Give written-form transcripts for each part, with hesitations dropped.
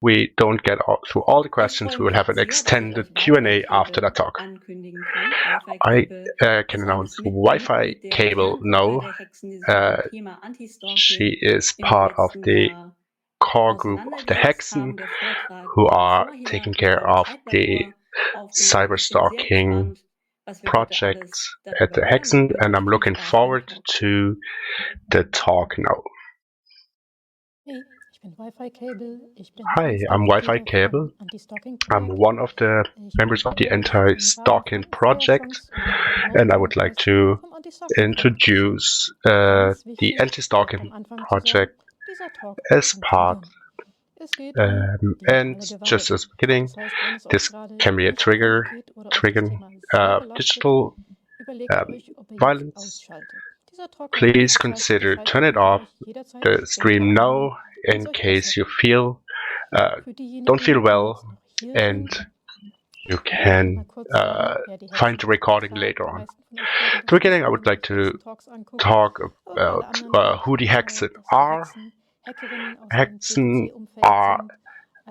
we don't get through all the questions, we will have an extended Q&A after that talk. I can announce Wi-Fi cable now. She is part of the core group of the Haecksen, who are taking care of the Cyberstalking Project at the Haecksen, and I'm looking forward to the talk now. Hi, I'm Wi-Fi Cable. I'm one of the members of the Anti-Stalking Project, and I would like to introduce the Anti-Stalking Project as part. And just as beginning, this can be a triggering digital violence. Please consider turn it off the stream now in case you don't feel well, and you can find the recording later on. At the beginning, I would like to talk about who the Haecksen are. Haecksen are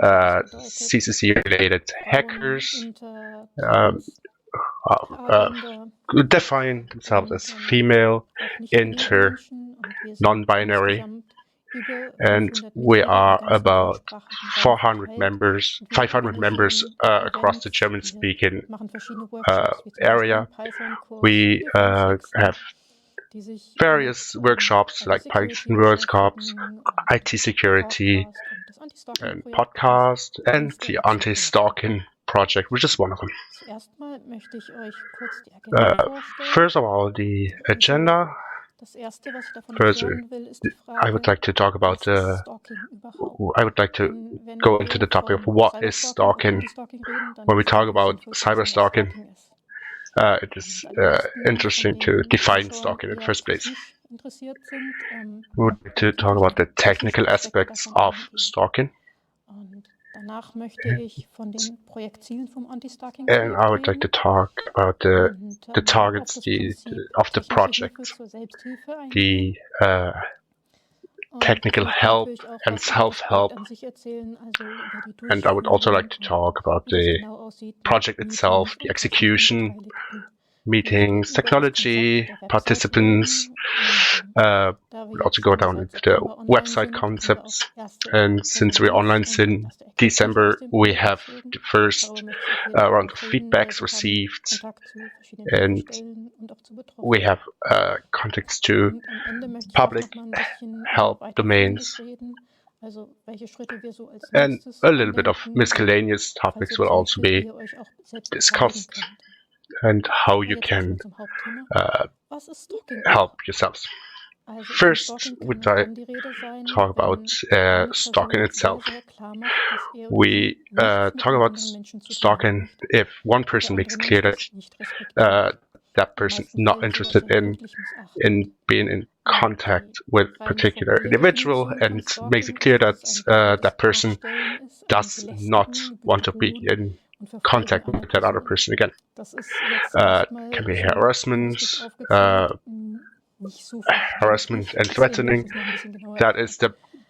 CCC-related hackers who define themselves as female, inter, non-binary, and we are about 500 members across the German-speaking area. We have various workshops like Python workshops, IT security, and podcast, and the Anti-Stalking Project, which is one of them. First of all, the agenda. First, I would like to talk about I would like to go into the topic of what is stalking. When we talk about cyberstalking, it is interesting to define stalking in the first place. We would like to talk about the technical aspects of stalking. And I would like to talk about the targets of the project, the technical help and self-help, and I would also like to talk about the project itself, the execution, meetings, technology, participants. We'll also go down into the website concepts, and since we're online since December, we have the first round of feedbacks received, and we have contacts to public help domains, and a little bit of miscellaneous topics will also be discussed, and how you can help yourselves. First, we talk about stalking itself. We talk about stalking if one person makes clear that that person is not interested in being in contact with a particular individual, and makes it clear that that person does not want to be in contact with that other person again. Can be harassment and threatening. That is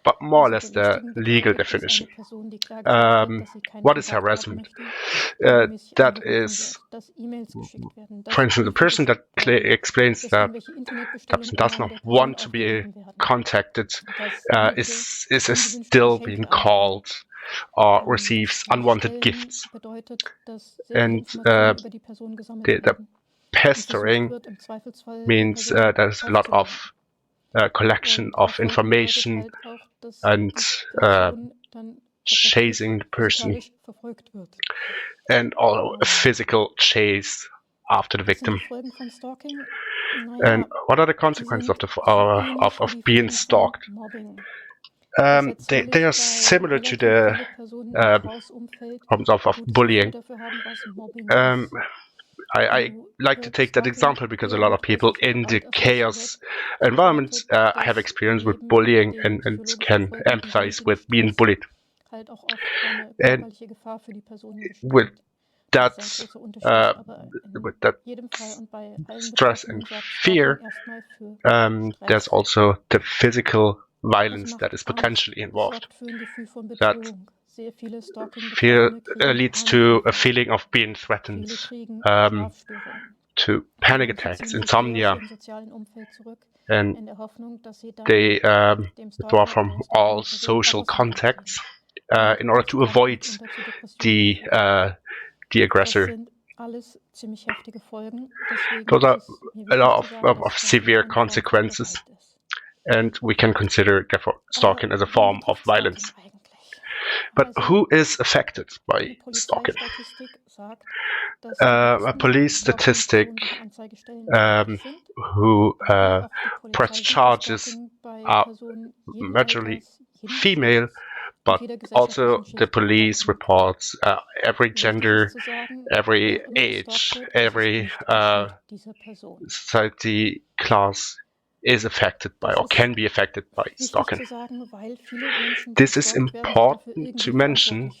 but more or less the legal definition. What is harassment? That is, for instance, the person that explains that that person does not want to be contacted is still being called or receives unwanted gifts. And the pestering means there's a lot of collection of information and chasing the person, and also a physical chase after the victim. And what are the consequences of being stalked? They are similar to the problems of bullying. I like to take that example because a lot of people in the chaos environment have experience with bullying and can empathize with being bullied. And with that stress and fear, there's also the physical violence that is potentially involved. That leads to a feeling of being threatened, to panic attacks, insomnia, and they withdraw from all social contacts in order to avoid the aggressor. Those are a lot of severe consequences, and we can consider therefore stalking as a form of violence. But who is affected by stalking? A police statistic who press charges are majorly female, but also the police reports every gender, every age, every society class is affected by or can be affected by stalking. This is important to mention.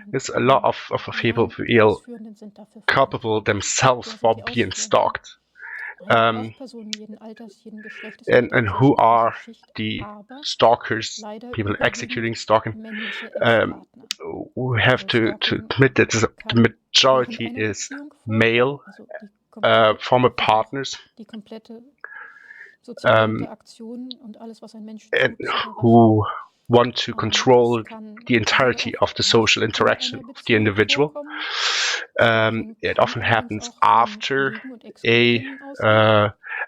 There's a lot of people who feel culpable themselves for being stalked. And who are the stalkers, people executing stalking? We have to admit that the majority is male, former partners, and who want to control the entirety of the social interaction of the individual. It often happens after a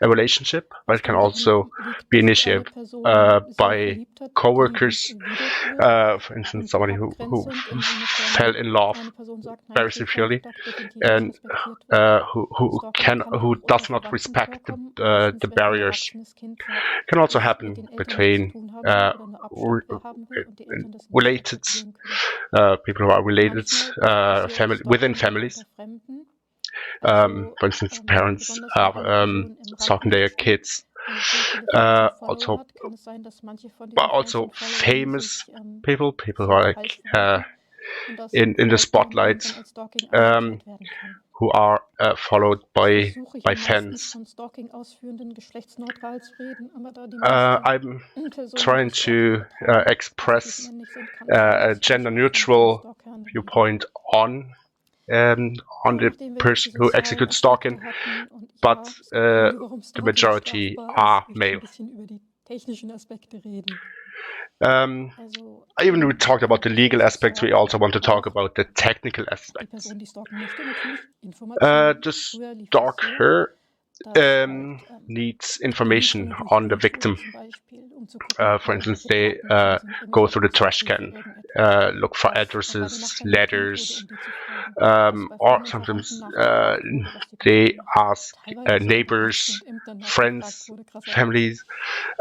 relationship, but it can also be initiated by coworkers. For instance, somebody who fell in love very severely and who does not respect the barriers. It can also happen between related people who are related within families. For instance, parents are stalking their kids. Also famous people who are like in the spotlight, who are followed by fans. I'm trying to express a gender-neutral viewpoint on the person who executes stalking, but the majority are male. Even we talked about the legal aspects, we also want to talk about the technical aspects. The stalker needs information on the victim. For instance, they go through the trash can, look for addresses, letters, or sometimes they ask neighbors, friends, families,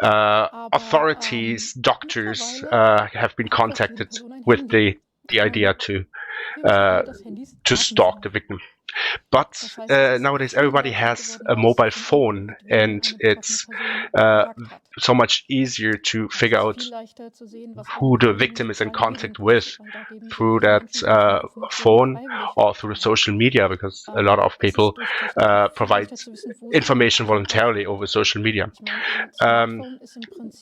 authorities, doctors have been contacted with the idea to stalk the victim. But nowadays everybody has a mobile phone, and it's so much easier to figure out who the victim is in contact with through that phone or through social media, because a lot of people provide information voluntarily over social media.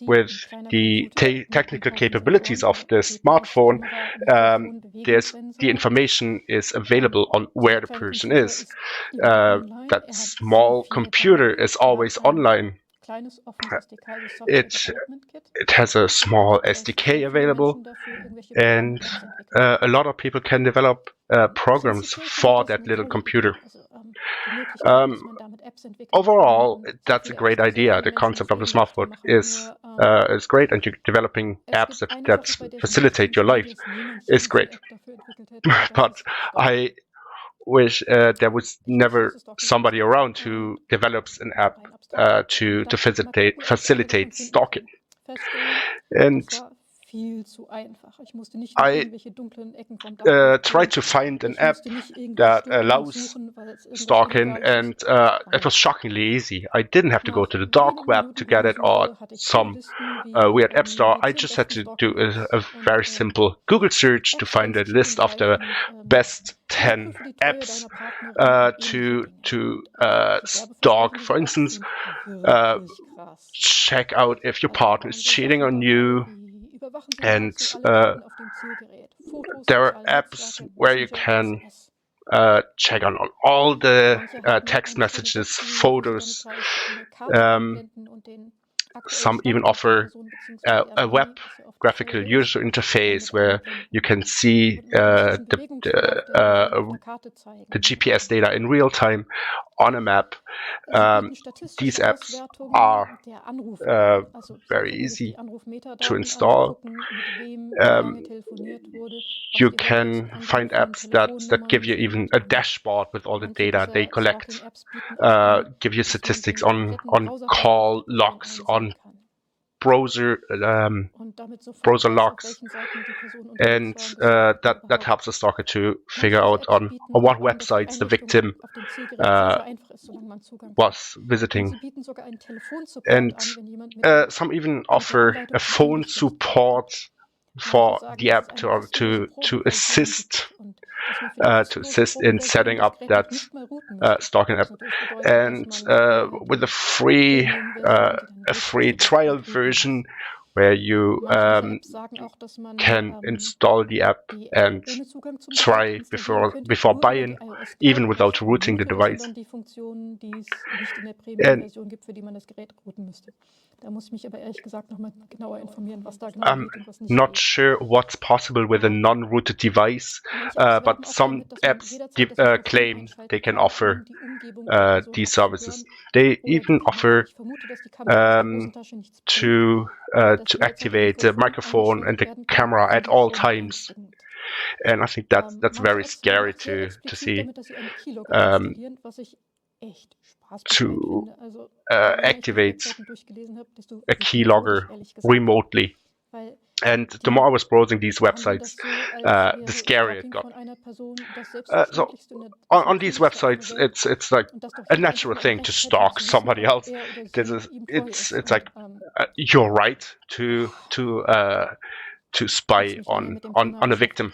With the technical capabilities of the smartphone, the information is available on where the person is. That small computer is always online. It has a small SDK available, and a lot of people can develop programs for that little computer. Overall, that's a great idea. The concept of the smartphone is great, and you're developing apps that facilitate your life is great. But I wish there was never somebody around who develops an app to facilitate stalking. And I tried to find an app that allows stalking, and it was shockingly easy. I didn't have to go to the dark web to get it or some weird app store. I just had to do a very simple Google search to find a list of the best 10 apps to stalk. For instance, check out if your partner is cheating on you, and there are apps where you can check on all the text messages, photos. Some even offer a web graphical user interface where you can see the GPS data in real time on a map. These apps are very easy to install. You can find apps that give you even a dashboard with all the data they collect, give you statistics on call logs, on browser logs, and that helps the stalker to figure out on what websites the victim was visiting. And some even offer a phone support for the app to assist in setting up that stalking app, and with a free trial version where you can install the app and try before buying, even without rooting the device. And I'm not sure what's possible with a non-rooted device, but some apps claim they can offer these services. They even offer to activate the microphone and the camera at all times, and I think that's very scary to see. To activate a keylogger remotely. And the more I was browsing these websites, the scarier it got. So on these websites, it's like a natural thing to stalk somebody else. It's like your right to spy on a victim.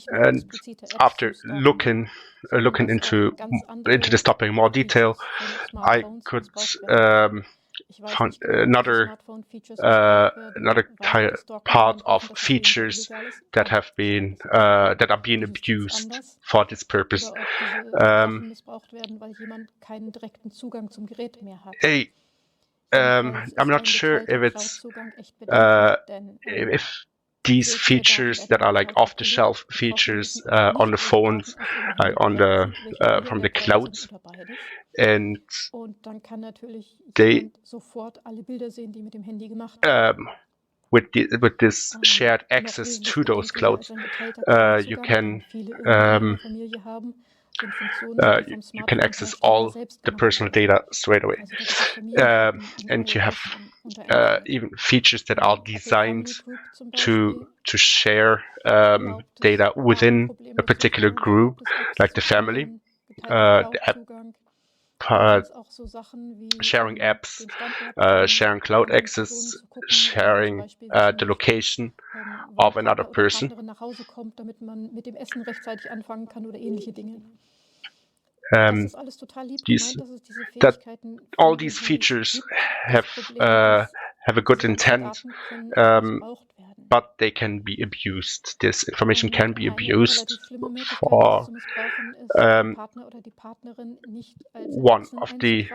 And after looking into this topic in more detail, I could find another part of features that are being abused for this purpose. I'm not sure if it's if these features that are like off-the-shelf features on the phones, from the clouds, and they with this shared access to those clouds, you can access all the personal data straight away, and you have even features that are designed to share data within a particular group, like the family, the app, sharing apps, sharing cloud access, sharing the location of another person. All these features have a good intent, but they can be abused. This information can be abused for one of the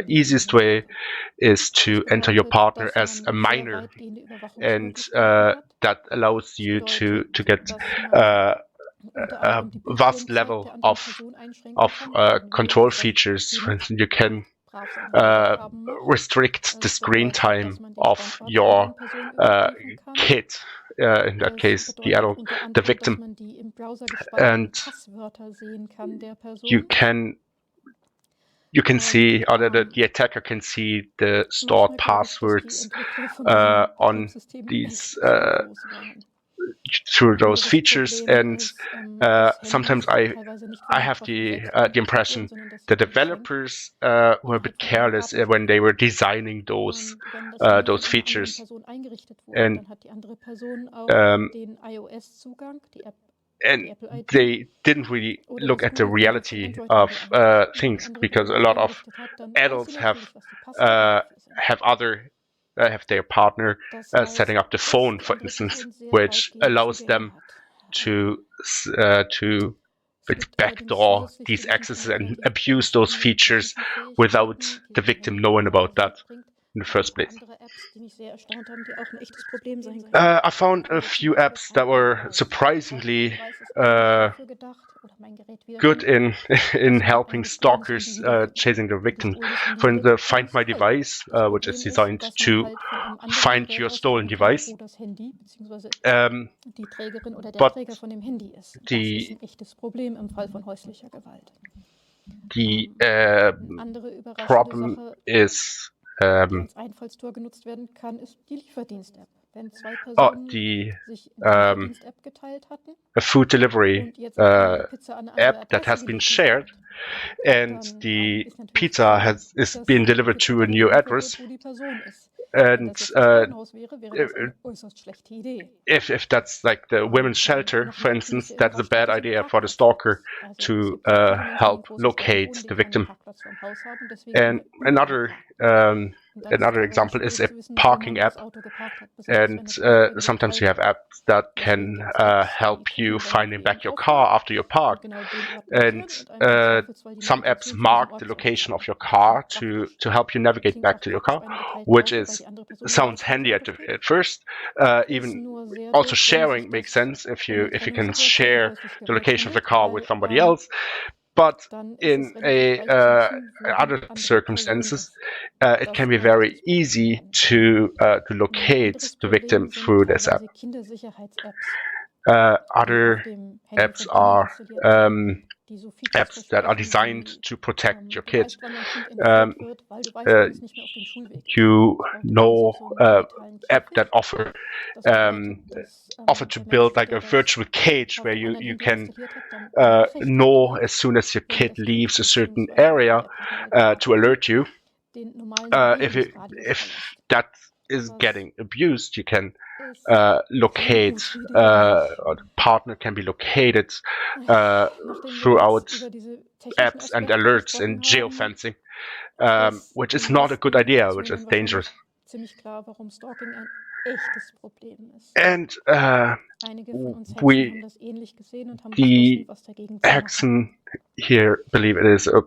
easiest way is to enter your partner as a minor, and that allows you to get a vast level of control features. For instance, you can restrict the screen time of your kid, in that case the adult, the victim, and you can see, or the attacker can see the stored passwords on these through those features, and sometimes I have the impression the developers were a bit careless when they were designing those features, and they didn't really look at the reality of things, because a lot of adults have other have their partner setting up the phone, for instance, which allows them to backdoor these accesses and abuse those features without the victim knowing about that in the first place. I found a few apps that were surprisingly good in helping stalkers chasing their victims. For instance, the Find My Device, which is designed to find your stolen device. But the problem is Einfallstor genutzt werden kann, ist die Lieferdienst-App. Wenn zwei Personen sich eine Lieferdienst-App geteilt hatten, a food delivery app that has been shared, and the pizza is being delivered to a new address. And if that's like the women's shelter, for instance, that's a bad idea for the stalker to help locate the victim. And another example is a parking app, and sometimes you have apps that can help you finding back your car after you park. And some apps mark the location of your car to help you navigate back to your car, which sounds handy at first. Even also sharing makes sense if you can share the location of the car with somebody else. But in other circumstances, it can be very easy to locate the victim through this app. Other apps are apps that are designed to protect your kids. App that offer to build like a virtual cage where you can know as soon as your kid leaves a certain area to alert you. If that is getting abused, you can locate, or the partner can be located throughout apps and alerts and geofencing, which is not a good idea, which is dangerous. And the Haecksen here believe it is a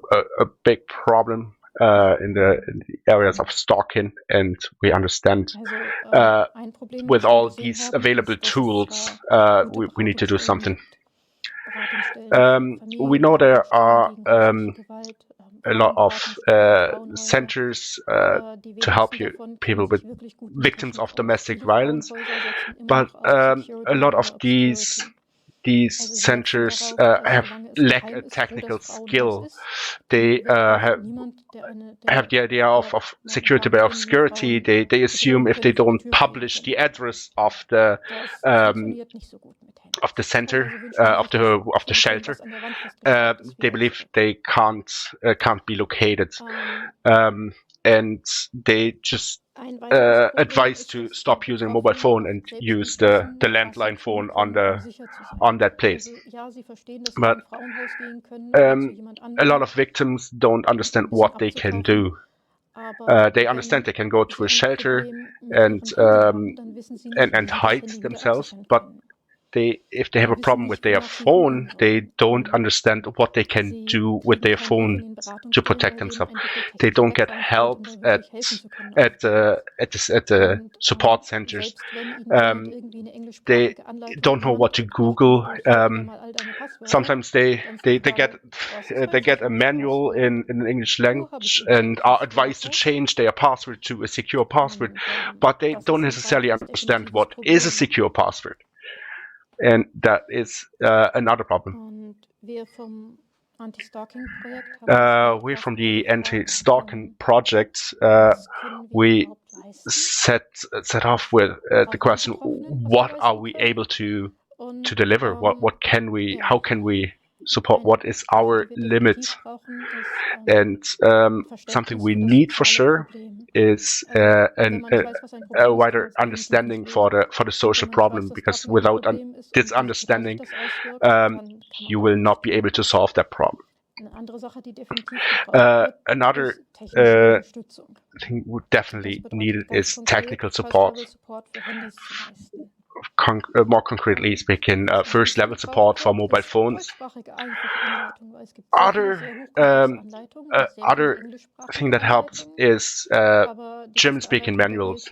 big problem in the areas of stalking, and we understand with all these available tools, we need to do something. We know there are a lot of centers to help people with victims of domestic violence, but a lot of these centers lack a technical skill. They have the idea of security by obscurity. They assume if they don't publish the address of the center of the shelter, they believe they can't be located, and they just advise to stop using a mobile phone and use the landline phone on that place. But a lot of victims don't understand what they can do. They understand they can go to a shelter and hide themselves, but if they have a problem with their phone, they don't understand what they can do with their phone to protect themselves. They don't get help at the support centers. They don't know what to Google. Sometimes they get a manual in an English language and are advised to change their password to a secure password, but they don't necessarily understand what is a secure password. And that is another problem. We're from the Anti-Stalking Project. We set off with the question: what are we able to deliver? How can we support? What is our limit? And something we need for sure is a wider understanding for the social problem, because without this understanding, you will not be able to solve that problem. Another thing we definitely needed is technical support. More concretely speaking, first level support for mobile phones. Other thing that helps is German-speaking manuals.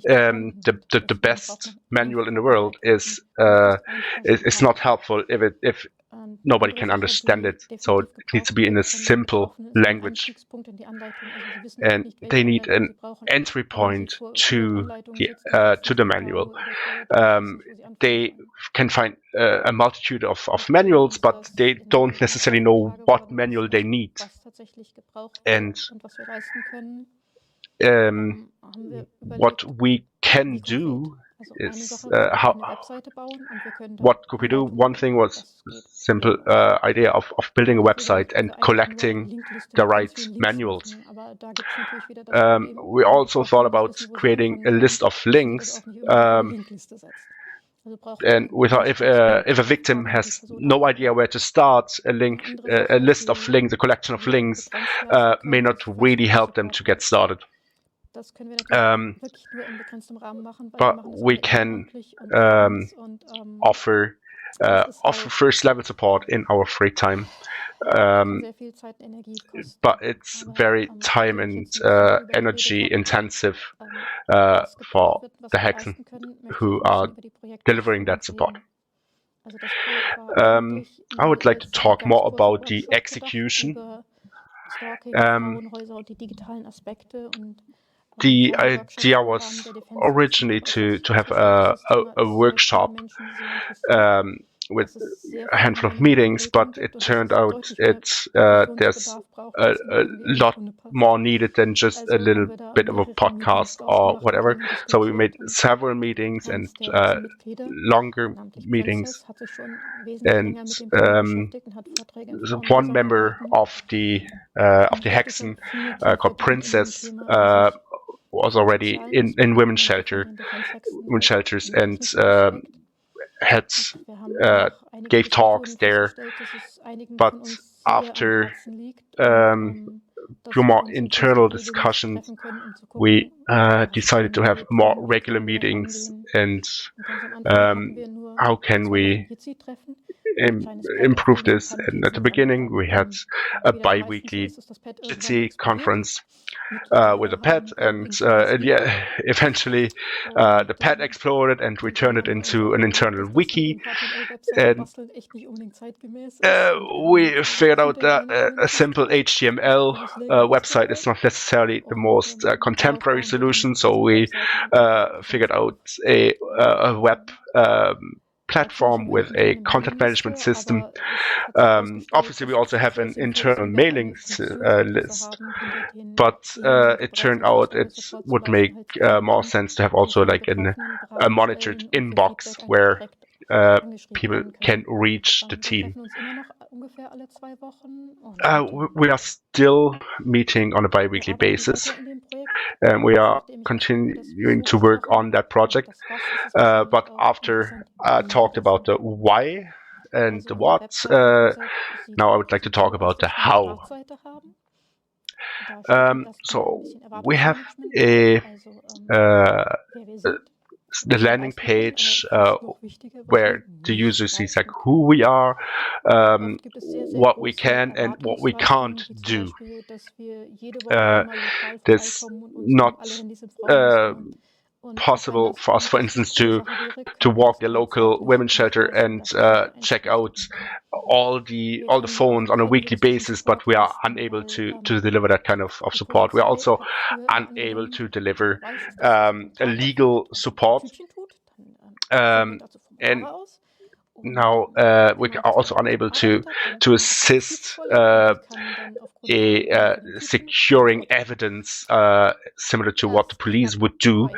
The best manual in the world is not helpful if nobody can understand it. So it needs to be in a simple language, and they need an entry point to the manual. They can find a multitude of manuals, but they don't necessarily know what manual they need. And what we can do is what could we do? One thing was simple idea of building a website and collecting the right manuals. We also thought about creating a list of links. And we thought if a victim has no idea where to start, a list of links, a collection of links, may not really help them to get started. But we can offer first level support in our free time. But it's very time and energy intensive for the Haecksen who are delivering that support. I would like to talk more about the execution. The idea was originally to have a workshop with a handful of meetings, but it turned out there's a lot more needed than just a little bit of a podcast or whatever. So we made several meetings and longer meetings. And one member of the Haecksen called Princess was already in women's shelters and gave talks there, but after few more internal discussions, we decided to have more regular meetings and how can we improve this. And at the beginning we had a bi-weekly Jitsi conference with a pet, and yeah, eventually the pet exploded and we turned it into an internal wiki, and we figured out that a simple HTML website is not necessarily the most contemporary solution, so we figured out a web platform with a content management system. Obviously we also have an internal mailing list, but it turned out it would make more sense to have also like a monitored inbox where people can reach the team. We are still meeting on a bi-weekly basis, and we are continuing to work on that project. But after I talked about the why and the what, now I would like to talk about the how. So we have the landing page where the user sees like who we are, what we can and what we can't do. There's not possible for us, for instance, to walk the local women's shelter and check out all the phones on a weekly basis, but we are unable to deliver that kind of support. We are also unable to deliver a legal support, and now we are also unable to assist securing evidence similar to what the police would do.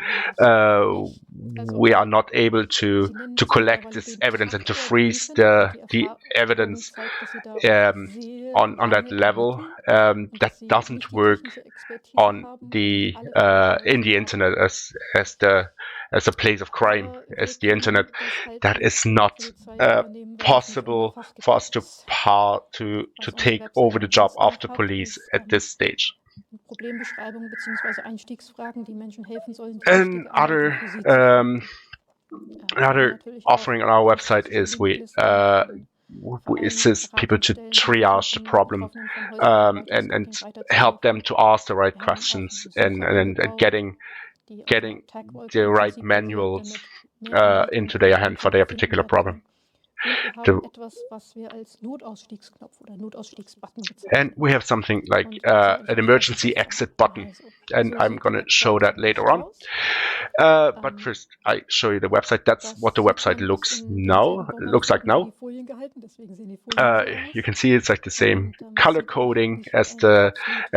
we are not able to collect this evidence and to freeze the evidence on that level. That doesn't work on the in the internet as a place of crime, as the internet. That is not possible for us to take over the job of the police at this stage. Another offering on our website is we assist people to triage the problem and help them to ask the right questions and getting the right manuals into their hand for their particular problem. And we have something like an emergency exit button, and I'm going to show that later on. But first, I show you the website. That's what the website looks like now. You can see it's like the same color coding as the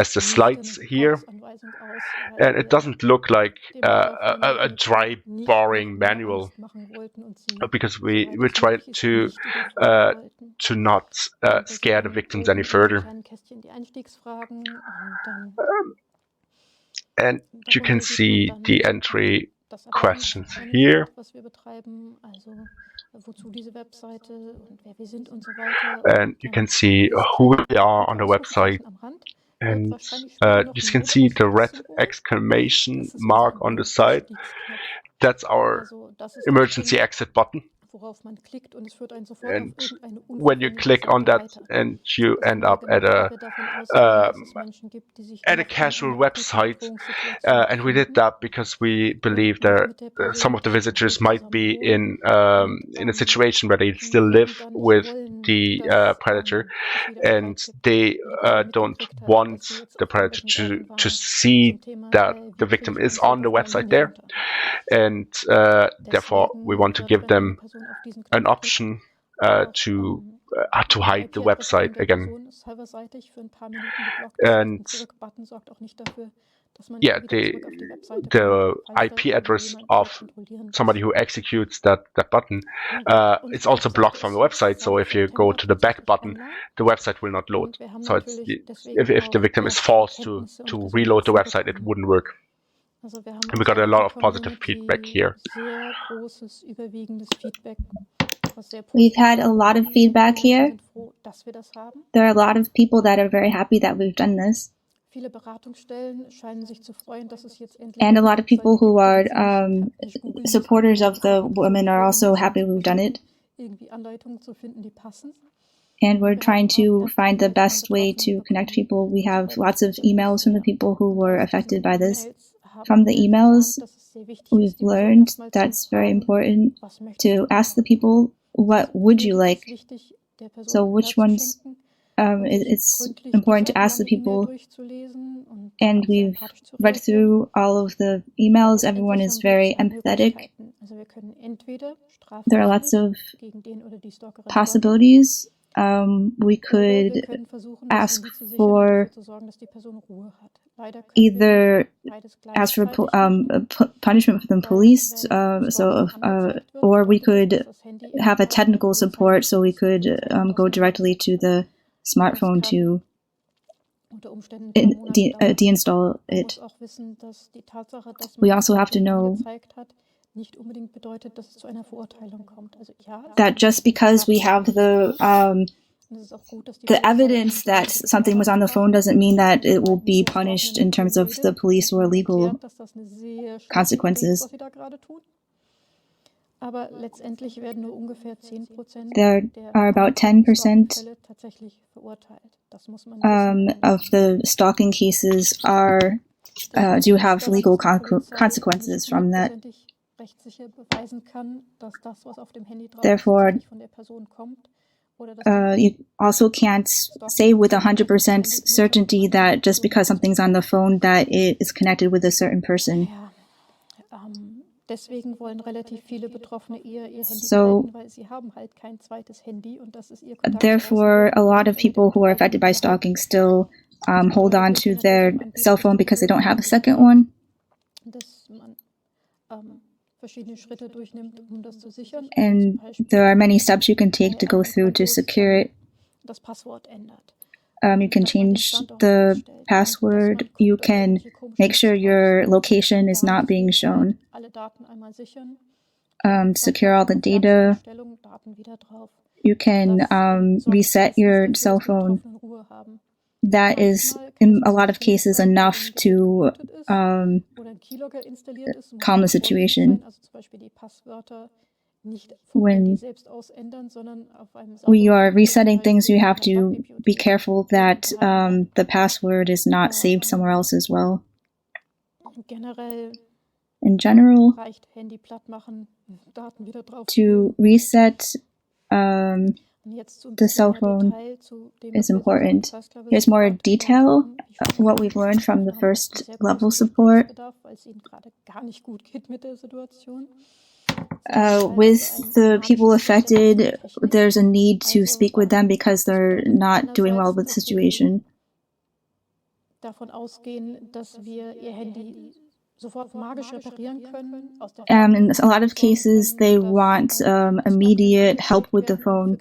slides here, and it doesn't look like a dry, boring manual, because we try to not scare the victims any further. And you can see the entry questions here. And you can see who we are on the website. And you can see the red exclamation mark on the side. That's our emergency exit button. And when you click on that, and you end up at a casual website, and we did that because we believe that some of the visitors might be in a situation where they still live with the predator, and they don't want the predator to see that the victim is on the website there, and therefore we want to give them an option to hide the website again. And yeah, the IP address of somebody who executes that button, it's also blocked from the website. So if you go to the back button, the website will not load. So it's if the victim is forced to reload the website, it wouldn't work. And we got a lot of positive feedback here. We've had a lot of feedback here. There are a lot of people that are very happy that we've done this. And a lot of people who are supporters of the women are also happy we've done it. And we're trying to find the best way to connect people. We have lots of emails from the people who were affected by this. From the emails, we've learned that's very important to ask the people, what would you like? So which ones, it's important to ask the people. And we've read through all of the emails. Everyone is very empathetic. There are lots of possibilities. We could ask for either ask for punishment from the police, or we could have a technical support, so we could go directly to the smartphone to deinstall it. We also have to know that just because we have the evidence that something was on the phone doesn't mean that it will be punished in terms of the police or legal consequences. There are about 10% of the stalking cases do have legal consequences from that. Therefore, you also can't say with 100% certainty that just because something's on the phone that it is connected with a certain person. So, therefore, a lot of people who are affected by stalking still hold on to their cell phone because they don't have a second one. And there are many steps you can take to go through to secure it. You can change the password. You can make sure your location is not being shown. Secure all the data. You can reset your cell phone. That is, in a lot of cases, enough to calm the situation. When we are resetting things, you have to be careful that the password is not saved somewhere else as well. In general, to reset the cell phone is important. Here's more detail, what we've learned from the first level support. With the people affected, there's a need to speak with them because they're not doing well with the situation. In a lot of cases, they want immediate help with the phone.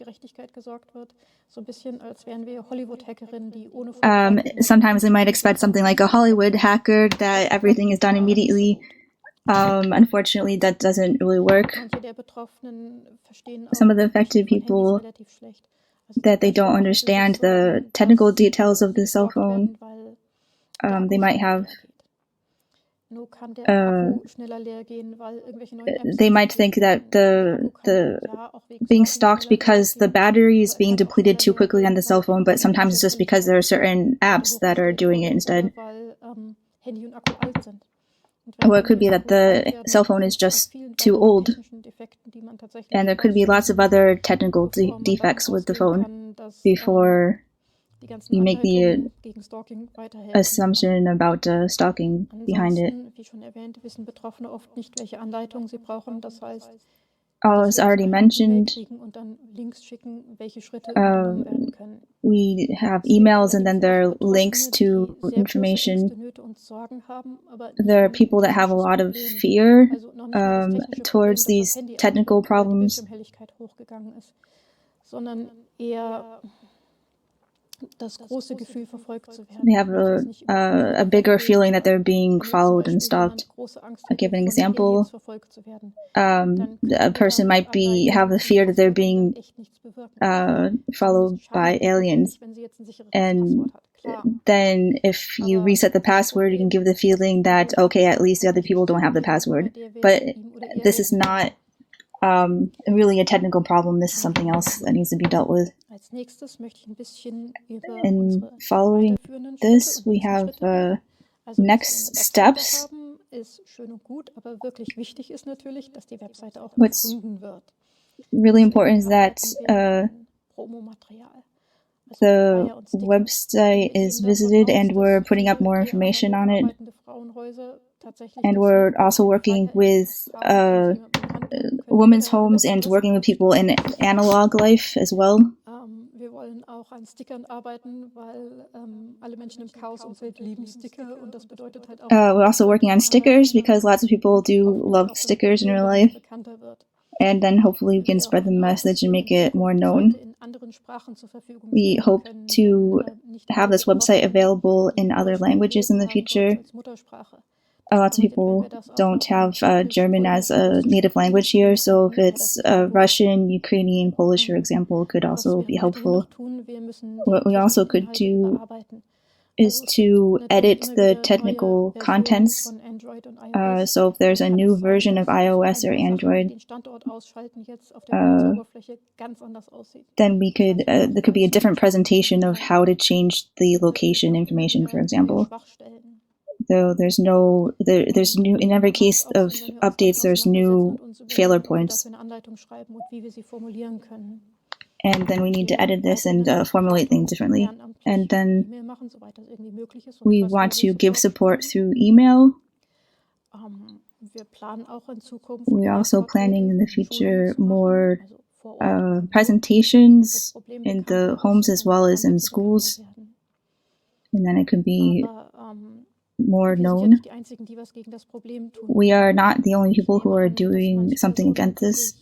Sometimes they might expect something like a Hollywood hacker, that everything is done immediately. Unfortunately, that doesn't really work. Some of the affected people, that they don't understand the technical details of the cell phone. They might have they might think that the being stalked because the battery is being depleted too quickly on the cell phone, but sometimes it's just because there are certain apps that are doing it instead. Or it could be that the cell phone is just too old, and there could be lots of other technical defects with the phone before you make the assumption about stalking behind it. As already mentioned, we have emails and then there are links to information. There are people that have a lot of fear towards these technical problems. They have a bigger feeling that they're being followed and stalked. I'll give an example. A person might have the fear that they're being followed by aliens. And then if you reset the password, you can give the feeling that, okay, at least the other people don't have the password. But this is not really a technical problem. This is something else that needs to be dealt with. And following this, we have next steps. What's really important is that the website is visited and we're putting up more information on it. And we're also working with women's homes and working with people in analog life as well. We're also working on stickers because lots of people do love stickers in real life. And then hopefully we can spread the message and make it more known. We hope to have this website available in other languages in the future. Lots of people don't have German as a native language here, so if it's Russian, Ukrainian, Polish, for example, could also be helpful. What we also could do is to edit the technical contents. So if there's a new version of iOS or Android, then we could there could be a different presentation of how to change the location information, for example. Though there's new, in every case of updates, there's new failure points. And then we need to edit this and formulate things differently. And then we want to give support through email. We're also planning in the future more presentations in the homes as well as in schools. And then it could be more known. We are not the only people who are doing something against this.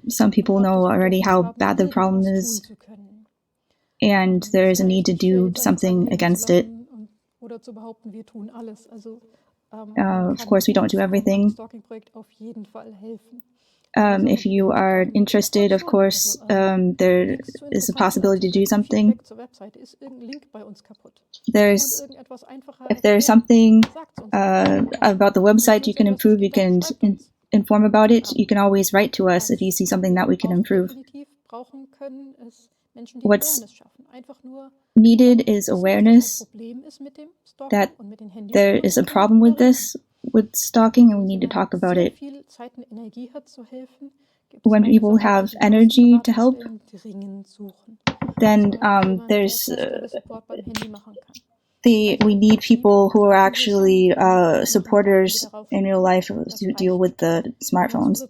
Some people know already how bad the problem is, and there is a need to do something against it. Of course, we don't do everything. If you are interested, of course, there is a possibility to do something. If there's something about the website you can improve, you can inform about it. You can always write to us if you see something that we can improve. What's needed is awareness that there is a problem with this, with stalking, and we need to talk about it. When people have energy to help, then we need people who are actually supporters in real life to deal with the smartphones.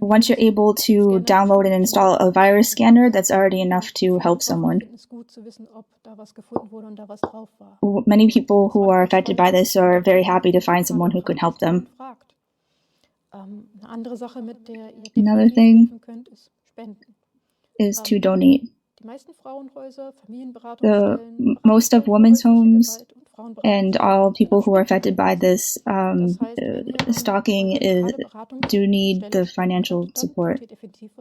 Once you're able to download and install a virus scanner, that's already enough to help someone. Many people who are affected by this are very happy to find someone who can help them. Another thing is to donate. Most of women's homes and all people who are affected by this stalking do need the financial support.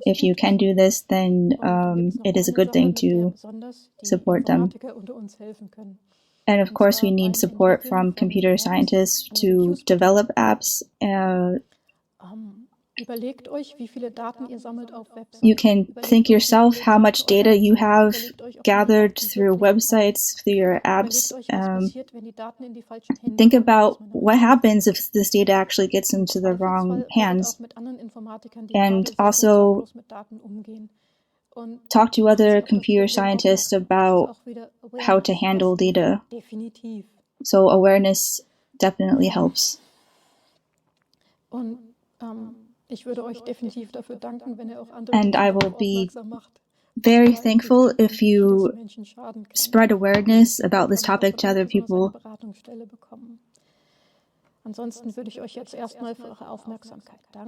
If you can do this, then it is a good thing to support them. And of course, we need support from computer scientists to develop apps. You can think yourself how much data you have gathered through websites, through your apps. Think about what happens if this data actually gets into the wrong hands. And also talk to other computer scientists about how to handle data. So awareness definitely helps. And I will be very thankful if you spread awareness about this topic to other people.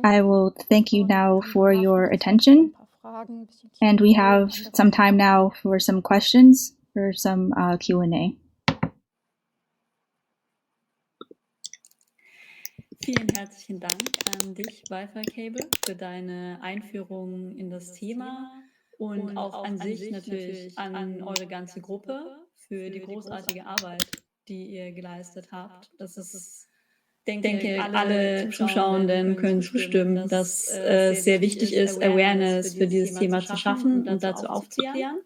I will thank you now for your attention. And we have some time now for some questions, or some Q&A. Vielen herzlichen Dank an dich, Wi-Fi-Cable, für deine Einführung in das Thema und auch an sich natürlich an eure ganze Gruppe für die großartige Arbeit, die ihr geleistet habt. Das ist, denke, alle Zuschauenden können zustimmen, dass es sehr wichtig ist, Awareness für dieses Thema zu schaffen und dazu aufzuklären.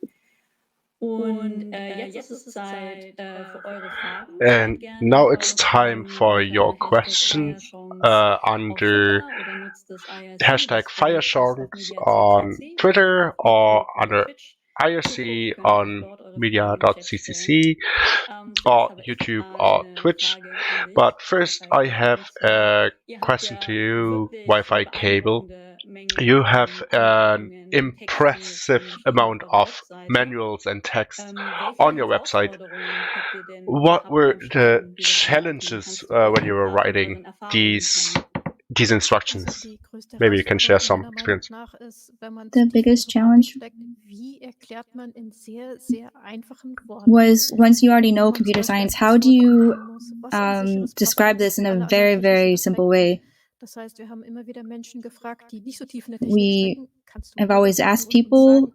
Und jetzt ist es Zeit für eure Fragen. And now it's time for your questions under hashtag Feiersongs on Twitter or under IRC on media.ccc or YouTube or Twitch. But first I have a question to you, Wi-Fi Cable. You have an impressive amount of manuals and text on your website. What were the challenges when you were writing these instructions? Maybe you can share some experience. The biggest challenge was, once you already know computer science, how do you describe this in a very, very simple way? I've always asked people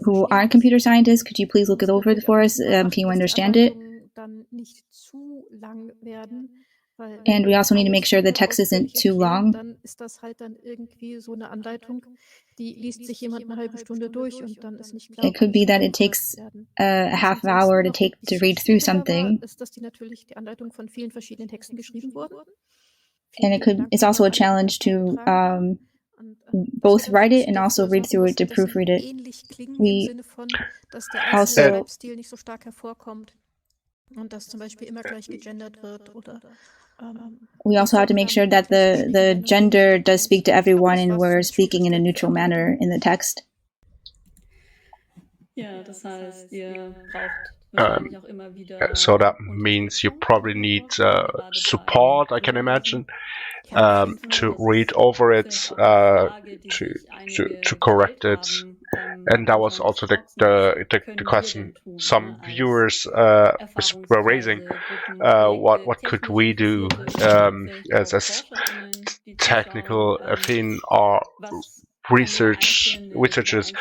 who aren't computer scientists, could you please look it over for us? Can you understand it? And we also need to make sure the text isn't too long. It could be that it takes a half hour to read through something. And it's also a challenge to both write it and also read through it to proofread it. We also we also have to make sure that the gender does speak to everyone and we're speaking in a neutral manner in the text. Ja, das heißt, ihr braucht wahrscheinlich auch immer wieder so that means you probably need support, I can imagine, to read over it, to correct it. And that was also the question some viewers were raising. What could we do as technical affin or researchers?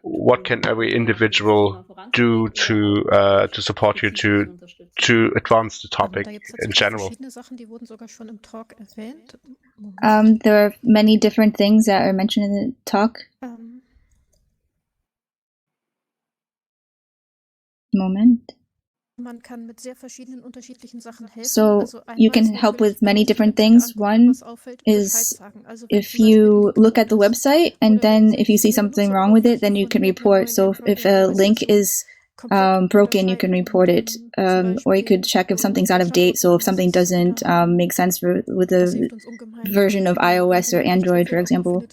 What can every individual do to support you to advance the topic in general? There are many different things that are mentioned in the talk. Moment. So you can help with many different things. One is if you look at the website and then if you see something wrong with it, then you can report. So if a link is broken, you can report it. Or you could check if something's out of date. So if something doesn't make sense with a version of iOS or Android, for example.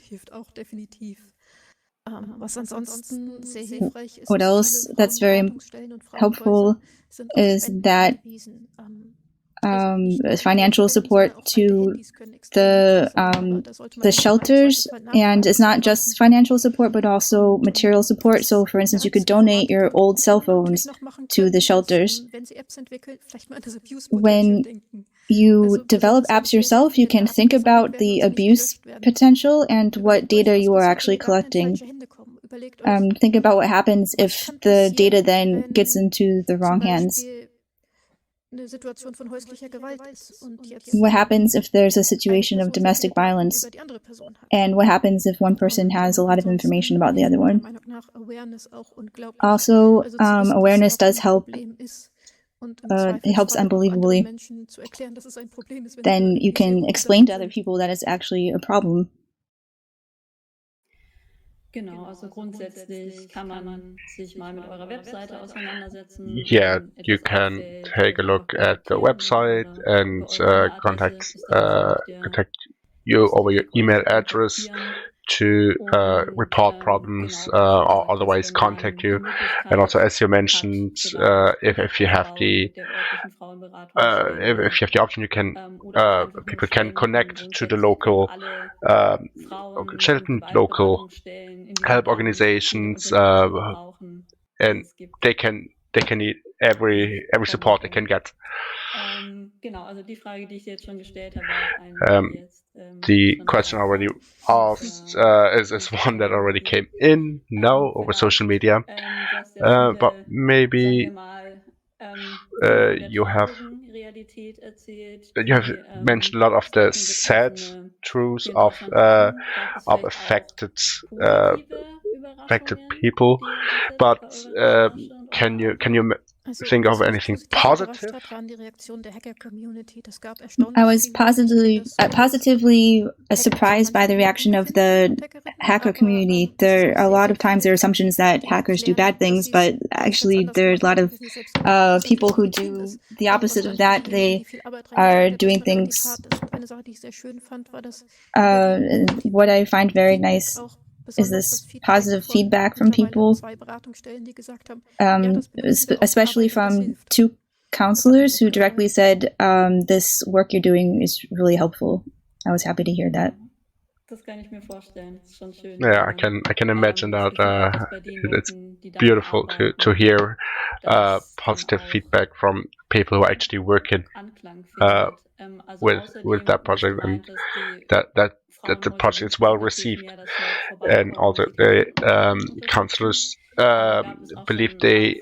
What else that's very helpful is that financial support to the shelters, and it's not just financial support but also material support. So for instance, you could donate your old cell phones to the shelters. When you develop apps yourself, you can think about the abuse potential and what data you are actually collecting. Think about what happens if the data then gets into the wrong hands. What happens if there's a situation of domestic violence? And what happens if one person has a lot of information about the other one? Also, awareness does help. It helps unbelievably. Then you can explain to other people that it's actually a problem. Genau, also grundsätzlich kann man sich mal mit eurer Webseite auseinandersetzen. Yeah, you can take a look at the website and contact you over your email address to report problems or otherwise contact you. And also, as you mentioned, if you have the option, you can people can connect to the local children, local help organizations, and they can need every support they can get. Genau, also die Frage, die ich jetzt schon gestellt habe, the question already asked is one that already came in now over social media, but maybe you have mentioned a lot of the sad truths of affected people, but can you think of anything positive? I was positively surprised by the reaction of the hacker community. There are a lot of times there are assumptions that hackers do bad things, but actually there's a lot of people who do the opposite of that. They are doing things. What I find very nice is this positive feedback from people, especially from two counselors who directly said, this work you're doing is really helpful. I was happy to hear that. Das kann ich mir vorstellen. Das ist schon schön. Yeah, I can imagine that. It's beautiful to hear positive feedback from people who are actually working with that project, and that the project is well received, and also the counselors believe they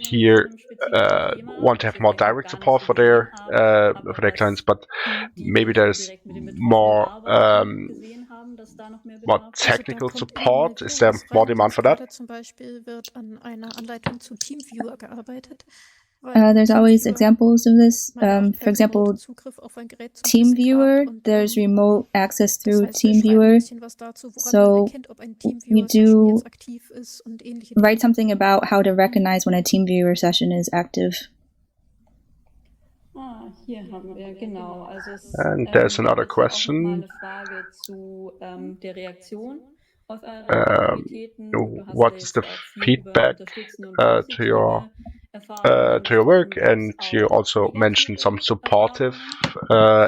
here want to have more direct support for their clients, but maybe there's more technical support. Is there more demand for that? There's always examples of this. For example, TeamViewer, there's remote access through TeamViewer. So you do write something about how to recognize when a TeamViewer session is active. Hier haben wir, genau. Also And there's another ist ja auch noch mal question. eine Frage zu der Reaktion auf eure Aktivitäten. Du hast What ja is the jetzt auch viel über feedback unterstützende und to your Erfahrungen to your work? gesprochen. And you also mentioned some supportive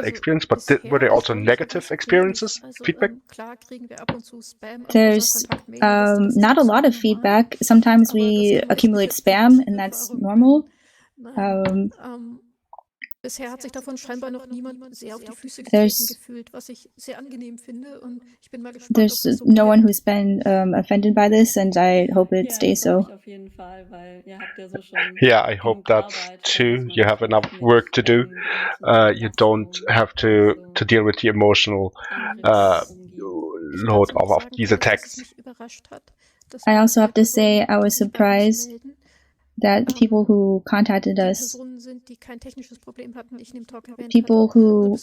experience, but were there also negative experiences? Feedback? Klar kriegen wir ab und zu Spam auf There's unserer Kontaktmailingliste. Das ist not a lot of absolut normal. feedback. Sometimes Aber das we kann man accumulate jetzt spam, nicht and that's Erfahrung normal. nennen. Bisher hat sich davon scheinbar noch niemand sehr auf die Füße getreten gefühlt, was ich sehr angenehm finde. Und ich bin mal gespannt, ob There's das so no one bleibt. who's been offended by this, and I hope it stays so. Auf jeden Fall, weil ihr habt ja so schon Yeah, I hope that too. You have enough work to do. You don't have to deal with the emotional load of these attacks. I also have to say I was surprised that people who contacted us, people who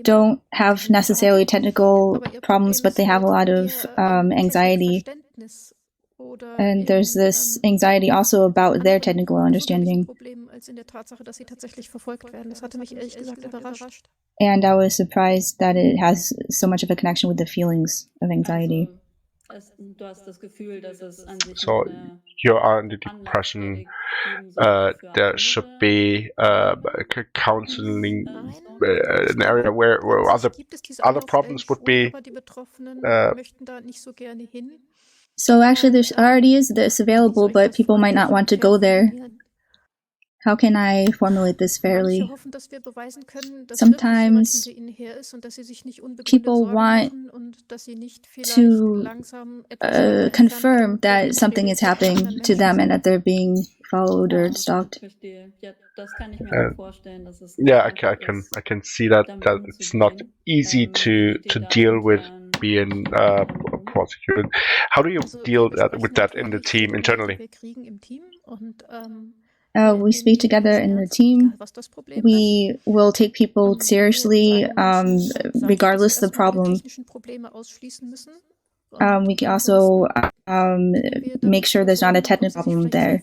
don't have necessarily technical problems, but they have a lot of anxiety. And there's this anxiety also about their technical understanding. And I was surprised that it has so much of a connection with the feelings of anxiety. Du hast das Gefühl, dass es an sich So you are under the impression there should be counseling an area where other problems would be. So actually, there already is this available, but people might not want to go there. How can I formulate this fairly? Sometimes people want to confirm that something is happening to them and that they're being followed or stalked. Yeah, I can see that it's not easy to deal with being prosecuted. How do you deal with that in the team internally? We speak together in the team. We will take people seriously, regardless of the problem. We can also make sure there's not a technical problem there.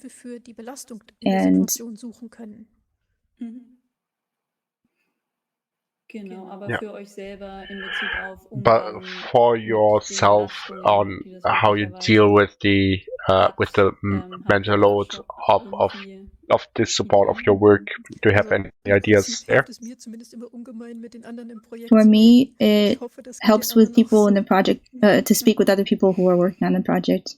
And but for yourself on how you deal with the mental load of this support of your work, do you have any ideas there? For me, it helps with people in the project to speak with other people who are working on the project.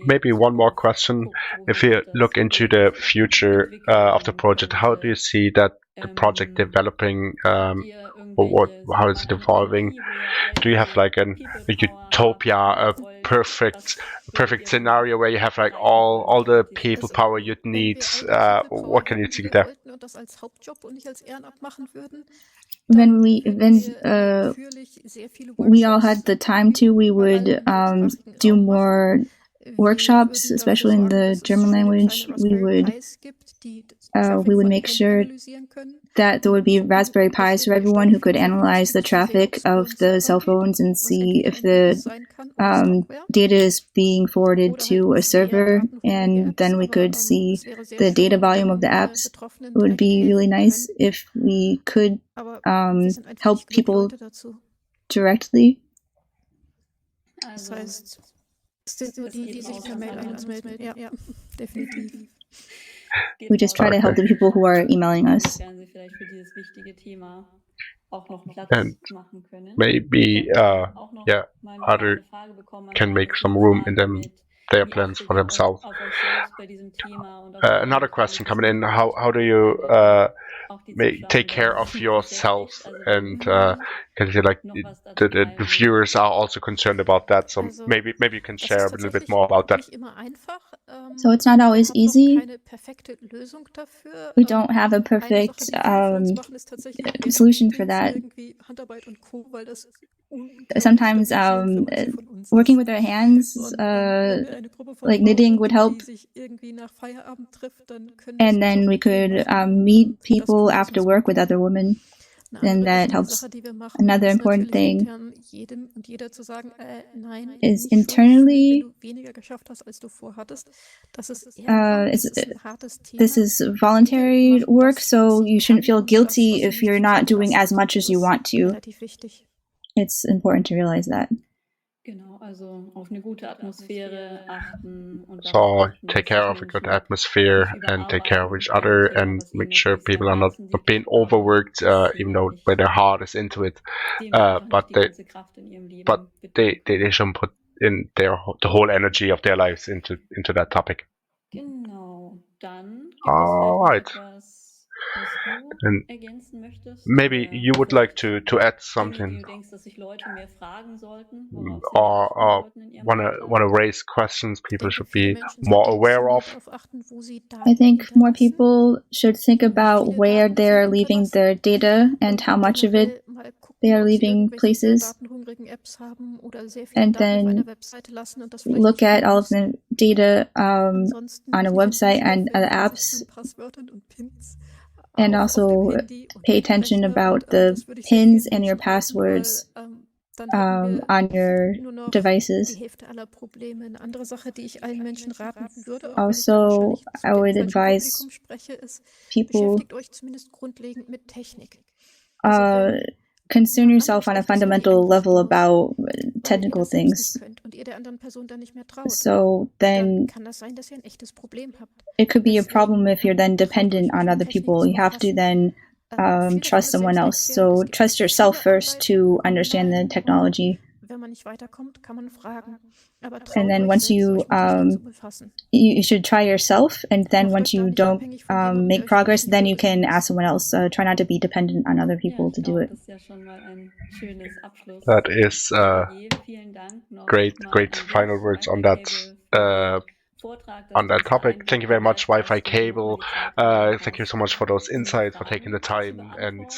Maybe one more question. If you look into the future of the project, how do you see that the project developing, or how is it evolving? Do you have like a utopia, a perfect scenario where you have like all the people power you'd need? What can you see there? When we all had the time to, we would do more workshops, especially in the German language. We would make sure that there would be Raspberry Pis for everyone who could analyze the traffic of the cell phones and see if the data is being forwarded to a server, and then we could see the data volume of the apps. It would be really nice if we could help people directly. We just try to help the people who are emailing us. And maybe other can make some room in their plans for themselves. Another question coming in: how do you take care of yourself? And can you like the viewers are also concerned about that? So maybe you can share a little bit more about that. So it's not always easy. We don't have a perfect solution for that. Sometimes working with our hands, like knitting, would help. And then we could meet people after work with other women. And that helps. Another important thing is internally, this is voluntary work, so you shouldn't feel guilty if you're not doing as much as you want to. It's important to realize that. Genau, also auf eine gute Atmosphäre achten und So take care of a good atmosphere and take care of each other and make sure people are not being overworked, even though when their heart is into it. But they shouldn't put in the whole energy of their lives into that topic. Genau, dann all right. And maybe you would like to add something, or wanna raise questions people should be more aware of. I think more people should think about where they're leaving their data and how much of it they are leaving places, and then look at all of the data on a website and other apps, and also pay attention about the pins and your passwords on your devices. Also, I would advise people concern yourself on a fundamental level about technical things. So then it could be a problem if you're then dependent on other people. You have to then trust someone else. So trust yourself first to understand the technology. And then once you should try yourself, and then once you don't make progress, then you can ask someone else. Try not to be dependent on other people to do it. That is great final words on that topic. Thank you very much, Wi-Fi Cable. Thank you so much for those insights, for taking the time, and